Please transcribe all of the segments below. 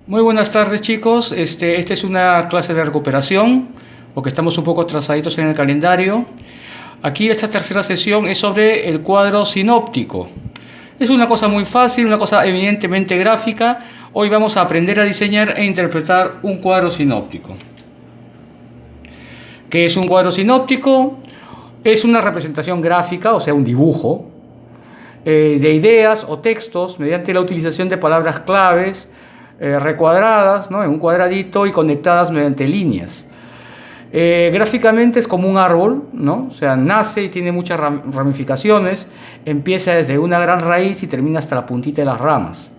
Muy buenas tardes, chicos. Esta es una clase de recuperación porque estamos un poco atrasaditos en el calendario. Aquí esta tercera sesión es sobre el cuadro sinóptico. Es una cosa muy fácil, una cosa evidentemente gráfica. Hoy vamos a aprender a diseñar e interpretar un cuadro sinóptico. ¿Qué es un cuadro sinóptico? Es una representación gráfica, o sea, un dibujo, de ideas o textos mediante la utilización de palabras claves recuadradas, ¿no?, en un cuadradito y conectadas mediante líneas. Gráficamente es como un árbol, ¿no? O sea, nace y tiene muchas ramificaciones, empieza desde una gran raíz y termina hasta la puntita de las ramas.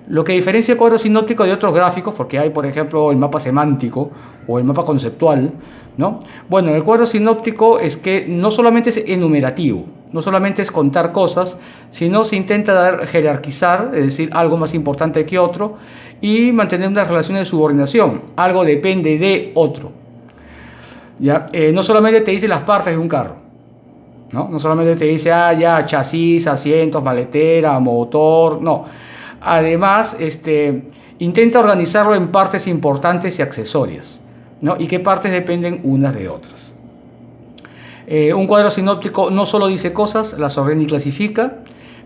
Lo que diferencia el cuadro sinóptico de otros gráficos, porque hay, por ejemplo, el mapa semántico o el mapa conceptual, ¿no? Bueno, el cuadro sinóptico es que no solamente es enumerativo, no solamente es contar cosas, sino se intenta jerarquizar, es decir, algo más importante que otro, y mantener una relación de subordinación. Algo depende de otro. ¿Ya? No solamente te dice las partes de un carro, ¿no? No solamente te dice, ya, chasis, asientos, maletera, motor, no. Además, intenta organizarlo en partes importantes y accesorias, ¿no? Y qué partes dependen unas de otras. Un cuadro sinóptico no solo dice cosas, las ordena y clasifica,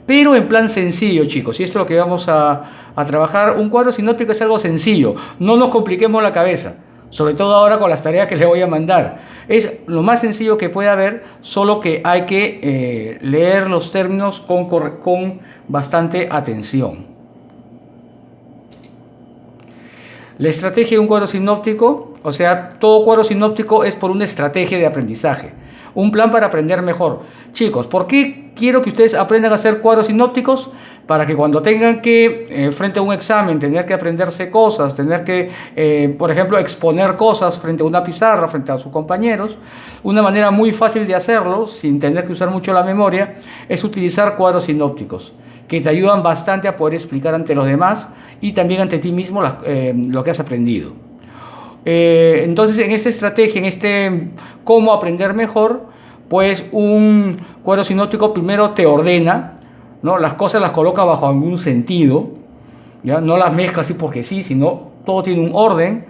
pero en plan sencillo, chicos, y esto es lo que vamos a trabajar. Un cuadro sinóptico es algo sencillo, no nos compliquemos la cabeza, sobre todo ahora con las tareas que les voy a mandar. Es lo más sencillo que puede haber, solo que hay que leer los términos con bastante atención. La estrategia de un cuadro sinóptico, o sea, todo cuadro sinóptico es por una estrategia de aprendizaje, un plan para aprender mejor. Chicos, ¿por qué quiero que ustedes aprendan a hacer cuadros sinópticos? Para que cuando tengan que, frente a un examen, tener que aprenderse cosas, tener que, por ejemplo, exponer cosas frente a una pizarra, frente a sus compañeros, una manera muy fácil de hacerlo, sin tener que usar mucho la memoria, es utilizar cuadros sinópticos, que te ayudan bastante a poder explicar ante los demás y también ante ti mismo lo que has aprendido. Entonces, en esta estrategia, en cómo aprender mejor, pues un cuadro sinóptico primero te ordena, ¿no? Las cosas las coloca bajo algún sentido, ¿ya? No las mezcla así porque sí, sino todo tiene un orden,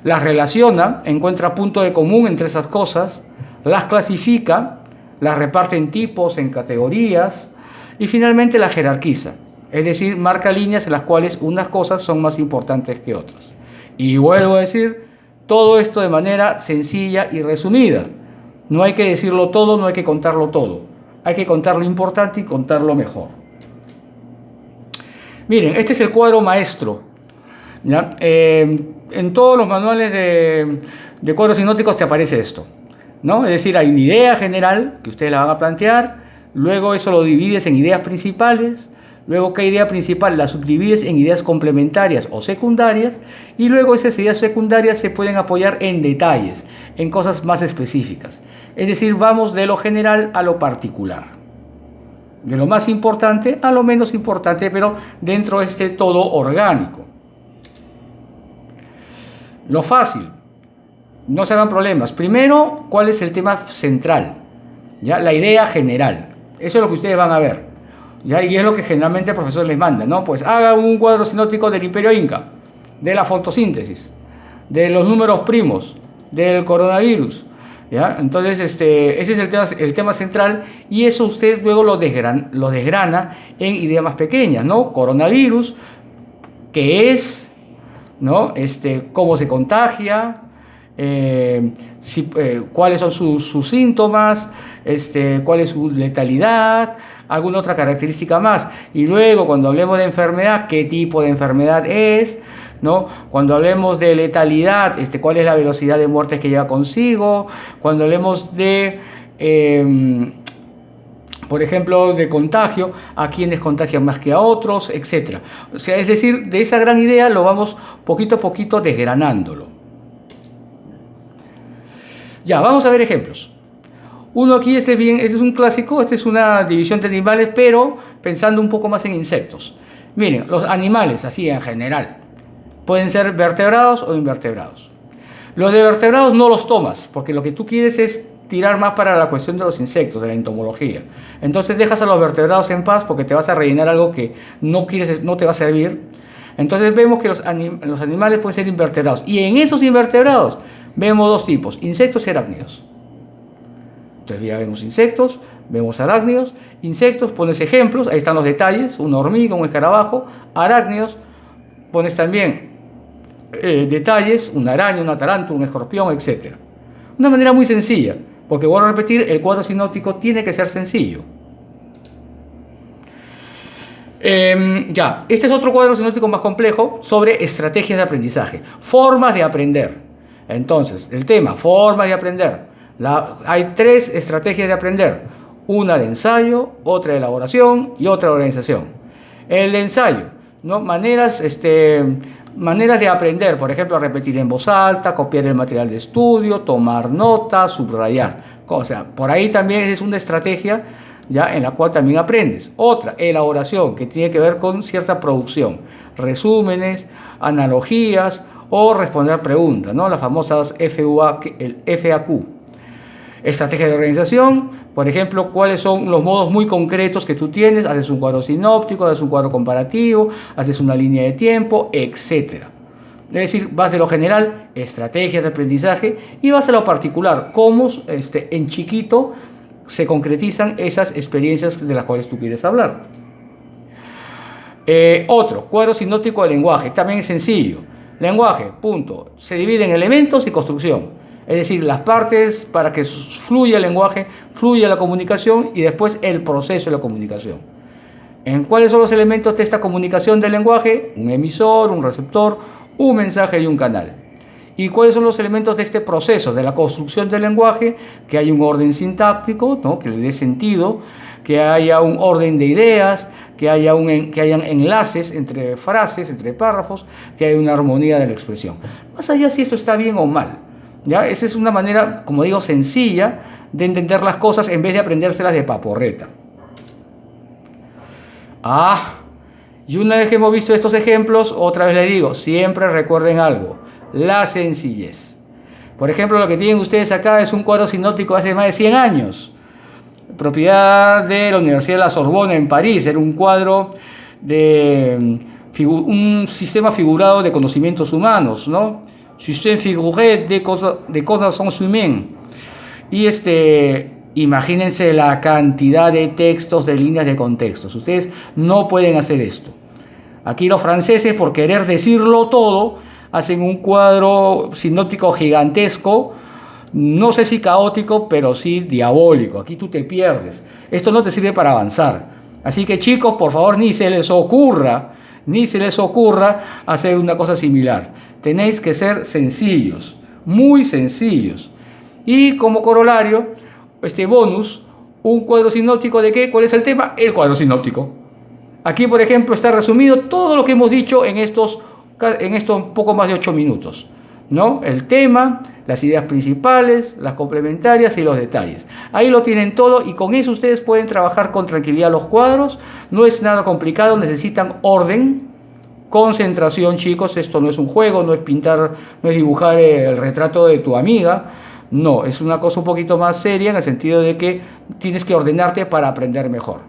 las relaciona, encuentra punto de común entre esas cosas, las clasifica, las reparte en tipos, en categorías y finalmente las jerarquiza. Es decir, marca líneas en las cuales unas cosas son más importantes que otras. Y vuelvo a decir, todo esto de manera sencilla y resumida. No hay que decirlo todo, no hay que contarlo todo. Hay que contar lo importante y contarlo mejor. Miren, este es el cuadro maestro, ¿ya? En todos los manuales de cuadros sinópticos te aparece esto, ¿no? Es decir, hay una idea general que ustedes la van a plantear, luego eso lo divides en ideas principales. Luego, cada idea principal la subdivides en ideas complementarias o secundarias y luego esas ideas secundarias se pueden apoyar en detalles, en cosas más específicas. Es decir, vamos de lo general a lo particular, de lo más importante a lo menos importante, pero dentro de este todo orgánico. Lo fácil, no se hagan problemas. Primero, ¿cuál es el tema central? ¿Ya? La idea general. Eso es lo que ustedes van a ver. ¿Ya? Y es lo que generalmente el profesor les manda, ¿no? Pues haga un cuadro sinóptico del Imperio Inca, de la fotosíntesis, de los números primos, del coronavirus, ¿ya? Entonces, ese es el tema central y eso usted luego lo desgrana en ideas más pequeñas, ¿no? Coronavirus, ¿qué es? ¿No? ¿Cómo se contagia? ¿Cuáles son sus síntomas? ¿Cuál es su letalidad? Alguna otra característica más. Y luego, cuando hablemos de enfermedad, ¿qué tipo de enfermedad es? ¿No? Cuando hablemos de letalidad, ¿cuál es la velocidad de muerte que lleva consigo? Cuando hablemos de, por ejemplo, de contagio, a quiénes contagian más que a otros, etc. O sea, es decir, de esa gran idea lo vamos poquito a poquito desgranándolo. Ya, vamos a ver ejemplos. Uno aquí, este es un clásico, es una división de animales, pero pensando un poco más en insectos. Miren, los animales, así en general, pueden ser vertebrados o invertebrados. Los de vertebrados no los tomas, porque lo que tú quieres es tirar más para la cuestión de los insectos, de la entomología. Entonces dejas a los vertebrados en paz porque te vas a rellenar algo que no quieres, no te va a servir. Entonces vemos que los animales pueden ser invertebrados. Y en esos invertebrados vemos dos tipos, insectos y arácnidos. Entonces ya vemos insectos, vemos arácnidos. Insectos, pones ejemplos, ahí están los detalles, una hormiga, un escarabajo. Arácnidos, pones también detalles, una araña, una tarántula, un escorpión, etc. Una manera muy sencilla, porque vuelvo a repetir, el cuadro sinóptico tiene que ser sencillo. Este es otro cuadro sinóptico más complejo sobre estrategias de aprendizaje, formas de aprender. Entonces, el tema, formas de aprender. Hay tres estrategias de aprender, una de ensayo, otra de elaboración y otra de organización. El de ensayo, ¿no? Maneras de aprender, por ejemplo, repetir en voz alta, copiar el material de estudio, tomar notas, subrayar. O sea, por ahí también es una estrategia ya en la cual también aprendes. Otra, elaboración, que tiene que ver con cierta producción, resúmenes, analogías o responder preguntas, ¿no? Las famosas FAQ. Estrategia de organización, por ejemplo, cuáles son los modos muy concretos que tú tienes, haces un cuadro sinóptico, haces un cuadro comparativo, haces una línea de tiempo, etc. Es decir, vas de lo general, estrategias de aprendizaje, y vas a lo particular, cómo en chiquito se concretizan esas experiencias de las cuales tú quieres hablar. Otro, cuadro sinóptico de lenguaje, también es sencillo. Lenguaje, punto, se divide en elementos y construcción. Es decir, las partes para que fluya el lenguaje, fluya la comunicación y después el proceso de la comunicación. ¿En cuáles son los elementos de esta comunicación del lenguaje? Un emisor, un receptor, un mensaje y un canal. ¿Y cuáles son los elementos de este proceso, de la construcción del lenguaje? Que haya un orden sintáctico, ¿no? Que le dé sentido, que haya un orden de ideas, que hayan enlaces entre frases, entre párrafos, que haya una armonía de la expresión. Más allá si esto está bien o mal. ¿Ya? Esa es una manera, como digo, sencilla de entender las cosas en vez de aprendérselas de paporreta. Y una vez que hemos visto estos ejemplos, otra vez les digo, siempre recuerden algo, la sencillez. Por ejemplo, lo que tienen ustedes acá es un cuadro sinóptico de hace más de 100 años, propiedad de la Universidad de la Sorbona en París. Era un cuadro de un sistema figurado de conocimientos humanos, ¿no? Système figuré de connaissances humaines. Y imagínense la cantidad de textos, de líneas de contextos. Ustedes no pueden hacer esto. Aquí los franceses, por querer decirlo todo, hacen un cuadro sinóptico gigantesco, no sé si caótico, pero sí diabólico. Aquí tú te pierdes. Esto no te sirve para avanzar. Así que, chicos, por favor, ni se les ocurra hacer una cosa similar. Tenéis que ser sencillos, muy sencillos. Y como corolario, bonus, un cuadro sinóptico de ¿qué? ¿Cuál es el tema? El cuadro sinóptico. Aquí, por ejemplo, está resumido todo lo que hemos dicho en estos poco más de 8 minutos, ¿no? El tema, las ideas principales, las complementarias y los detalles. Ahí lo tienen todo y con eso ustedes pueden trabajar con tranquilidad los cuadros. No es nada complicado, necesitan orden, concentración, chicos. Esto no es un juego, no es pintar, no es dibujar el retrato de tu amiga. No, es una cosa un poquito más seria en el sentido de que tienes que ordenarte para aprender mejor.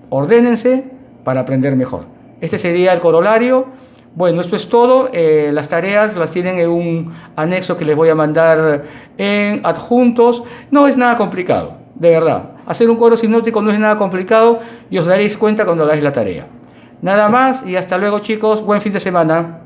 Ordénense para aprender mejor. Este sería el corolario. Bueno, esto es todo. Las tareas las tienen en un anexo que les voy a mandar en adjuntos. No es nada complicado, de verdad. Hacer un cuadro sinóptico no es nada complicado y os daréis cuenta cuando hagáis la tarea. Nada más y hasta luego, chicos. Buen fin de semana.